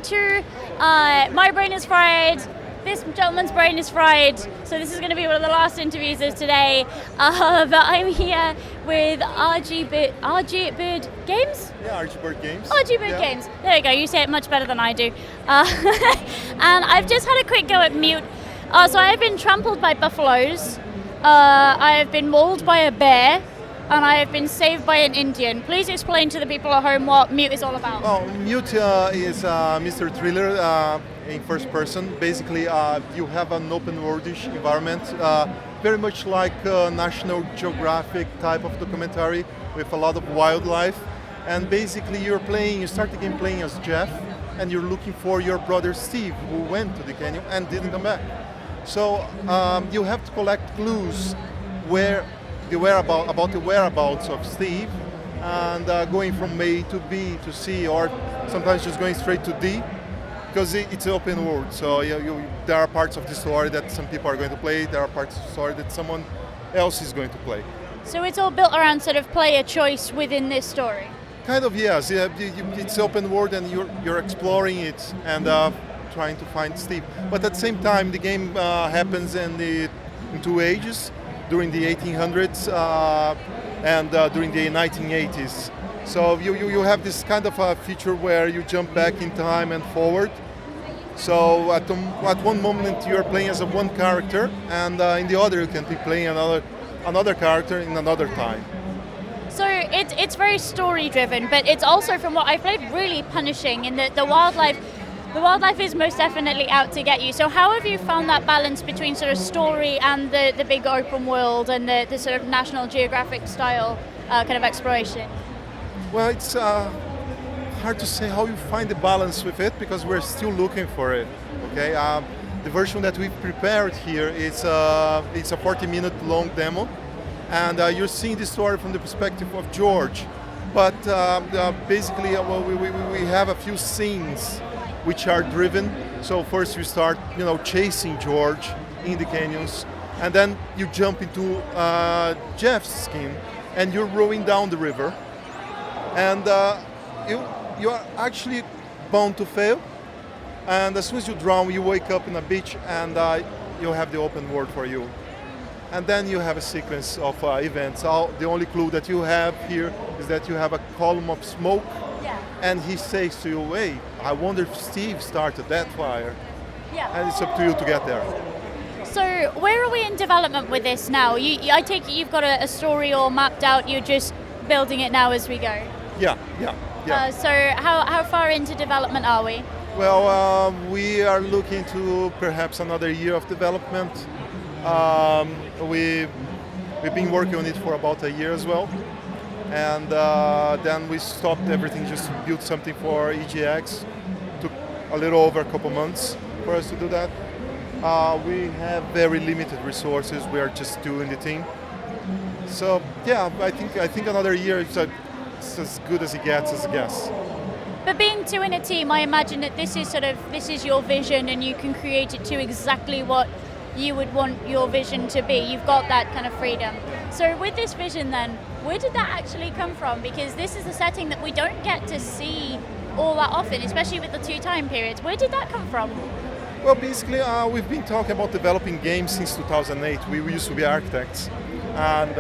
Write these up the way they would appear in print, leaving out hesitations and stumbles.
too. My brain is fried. This gentleman's brain is fried, so this is going to be one of the last interviews of today. But I'm here with RGBird Games? Yeah, RGBird Games. RGBird Games. There you go, you say it much better than I do. And I've just had a quick go at Mute. So I've been trampled by buffaloes, I have been mauled by a bear, and I have been saved by an Indian. Please explain to the people at home what Mute is all about. Oh, Mute is Mr. Thriller in first person. Basically, you have an open worldish environment, very much like a National Geographic type of documentary with a lot of wildlife. And basically, you start the game playing as Jeff, and you're looking for your brother Steve, who went to the canyon and didn't come back. So you have to collect clues about the whereabouts of Steve, and going from A to B to C, or sometimes just going straight to D, because it's open world. So there are parts of the story that some people are going to play, there are parts of the story that someone else is going to play. So it's all built around sort of player choice within this story? Kind of, yes. Yeah, it's open world and you're exploring it and trying to find Steve. But at the same time, the game happens in two ages, during the 1800s and during the 1980s. So you have this kind of a feature where you jump back in time and forward. So at one moment you're playing as one character, and in the other you can be playing another character in another time. So it's very story driven, but it's also, from what I've played, really punishing in that the wildlife is most definitely out to get you. So how have you found that balance between sort of story and the big open world and the sort of National Geographic style kind of exploration? Well, it's hard to say how you find the balance with it, because we're still looking for it. Okay, the version that we've prepared here is it's a 40-minute long demo, and you're seeing the story from the perspective of George. But basically, we have a few scenes which are driven. So first you start, chasing George in the canyons, and then you jump into Jeff's skin, and you're rowing down the river, and you are actually bound to fail. And as soon as you drown, you wake up in a beach, and you have the open world for you. And then you have a sequence of events. The only clue that you have here is that you have a column of smoke. Yeah. And he says to you, hey, I wonder if Steve started that fire. Yeah. And it's up to you to get there. So where are we in development with this now? I take it you've got a story all mapped out, you're just building it now as we go? Yeah. So how far into development are we? Well, we are looking to perhaps another year of development. We've been working on it for about a year as well. And then we stopped everything, just built something for EGX. Took a little over a couple months for us to do that. We have very limited resources. We are just doing the thing. So yeah, I think another year is as good as it gets, as a guess. But being two in a team, I imagine that this is your vision, and you can create it to exactly what you would want your vision to be. You've got that kind of freedom. So with this vision then, where did that actually come from? Because this is a setting that we don't get to see all that often, especially with the two time periods. Where did that come from? Well, basically, we've been talking about developing games since 2008. We used to be architects. And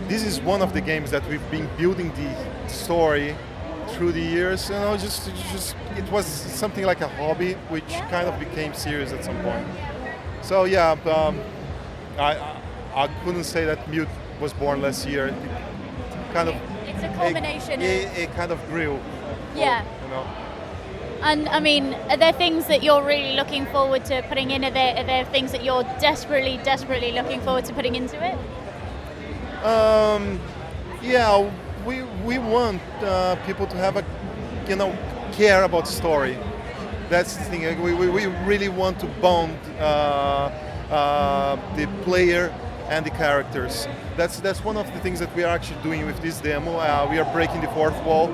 this is one of the games that we've been building the story through the years. It was something like a hobby, which kind of became serious at some point. So yeah, I couldn't say that Mute was born last year. It's a combination. It kind of grew. Yeah. And I mean, are there things that you're really looking forward to putting in? Are there things that you're desperately looking forward to putting into it? Yeah, we want people to have care about the story. That's the thing. We really want to bond the player and the characters. That's one of the things that we are actually doing with this demo. We are breaking the fourth wall.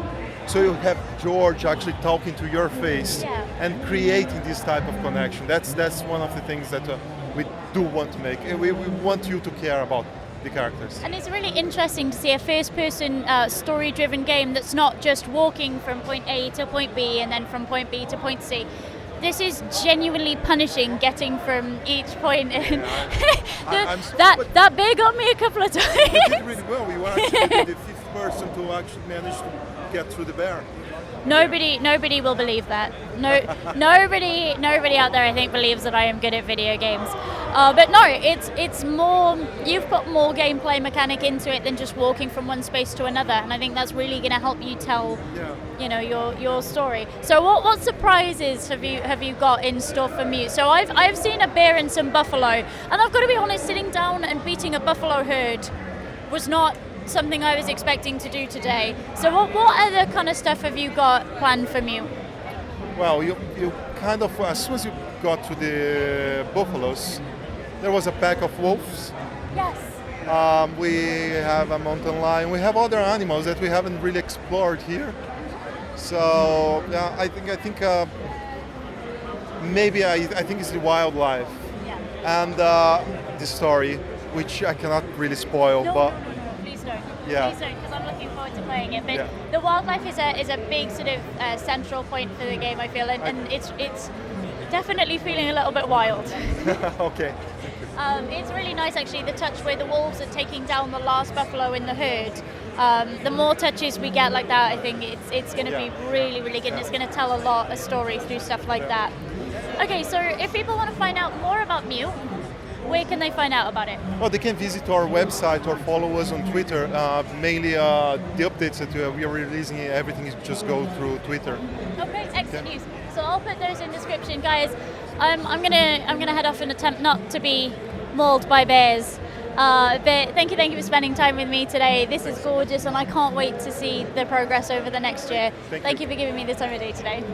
So you have George actually talking to your face and creating this type of connection. That's one of the things that we do want to make. We want you to care about the characters. And it's really interesting to see a first-person story-driven game that's not just walking from point A to point B and then from point B to point C. This is genuinely punishing getting from each point in. That bear got me a couple of times. You did really well. You were actually the fifth person to actually manage to get through the bear. Nobody will believe that. No, nobody out there I think believes that I am good at video games. But no, it's more. You've put more gameplay mechanic into it than just walking from one space to another, and I think that's really going to help you tell, your story. So what surprises have you got in store for Mute? So I've seen a bear and some buffalo, and I've got to be honest, sitting down and beating a buffalo herd was not something I was expecting to do today. So what other kind of stuff have you got planned for Mew? Well, you kind of, as soon as you got to the buffaloes, there was a pack of wolves. Yes. We have a mountain lion. We have other animals that we haven't really explored here. So yeah, I think maybe I think it's the wildlife and the story, which I cannot really spoil. But please don't. Yeah. Please don't, because I'm looking forward to playing it. But the wildlife is a big sort of central point for the game, I feel, and it's definitely feeling a little bit wild. Okay. It's really nice actually, the touch where the wolves are taking down the last buffalo in the herd. The more touches we get like that, I think it's going to be really, really good, and it's going to tell a lot of stories through stuff like that. Okay, so if people want to find out more about Mew, where can they find out about it? Well, they can visit our website or follow us on Twitter. Mainly the updates that we are releasing, everything is just go through Twitter. Okay, excellent news. So I'll put those in the description, guys. I'm gonna head off and attempt not to be mauled by bears. But thank you for spending time with me today. This is gorgeous, and I can't wait to see the progress over the next year. Thank you for giving me the time of day today.